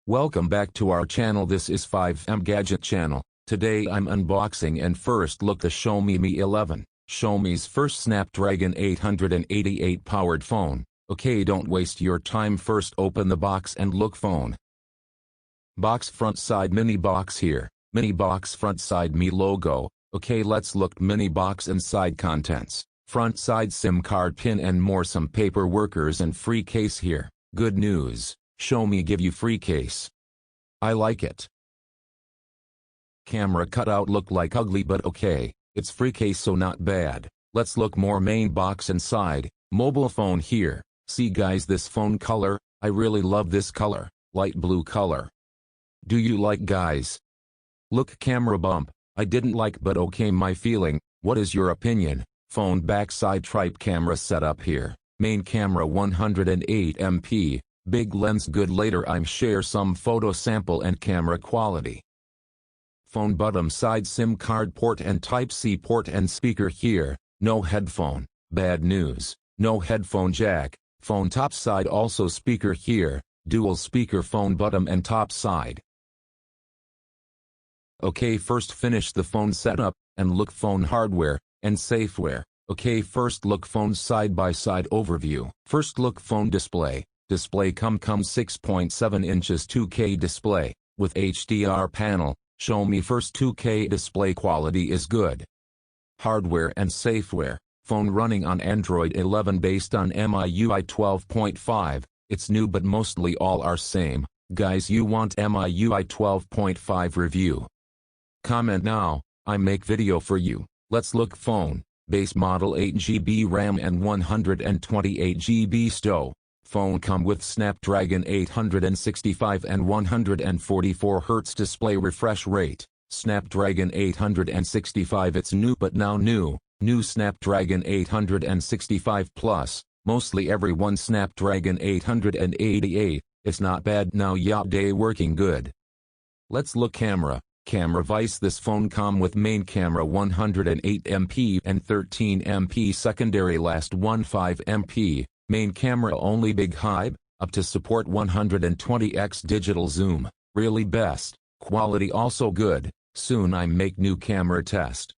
Welcome back to our channel. This is 5M Gadget channel. Today I'm unboxing and first look the Xiaomi Mi 11, Xiaomi's first Snapdragon 888 powered phone. Okay, don't waste your time, first open the box and look phone. Box front side mini box here, mini box front side Mi logo. Okay, let's look mini box inside contents. Front side SIM card pin and more, some paper workers and free case here. Good news. Xiaomi give you free case. I like it. Camera cutout look like ugly, but okay, it's free case so not bad. Let's look more main box inside. Mobile phone here. See guys, this phone color, I really love this color, light blue color. Do you like guys? Look, camera bump, I didn't like, but okay, my feeling. What is your opinion? Phone backside tripe camera setup here. Main camera 108 MP. Big lens good, later I'm share some photo sample and camera quality. Phone bottom side SIM card port and Type-C port and speaker here, no headphone, bad news, no headphone jack. Phone top side also speaker here, dual speaker phone bottom and top side. Okay, first finish the phone setup, and look phone hardware, and safeware. Okay, first look phone side by side overview. First look phone display. Display come 6.7 inches 2K display, with HDR panel. Xiaomi first 2K display quality is good. Hardware and safeware. Phone running on Android 11 based on MIUI 12.5. It's new but mostly all are same. Guys, you want MIUI 12.5 review? Comment now, I make video for you. Let's look phone. Base model 8GB RAM and 128GB STO. Phone come with Snapdragon 865 and 144Hz display refresh rate. Snapdragon 865, it's new but now new Snapdragon 865 Plus, mostly everyone Snapdragon 888, it's not bad now, yeah, day working good. Let's look camera. Camera vice, this phone come with main camera 108 MP and 13 MP, secondary last 15 MP. Main camera only big high, up to support 120x digital zoom, really best, quality also good. Soon I make new camera test.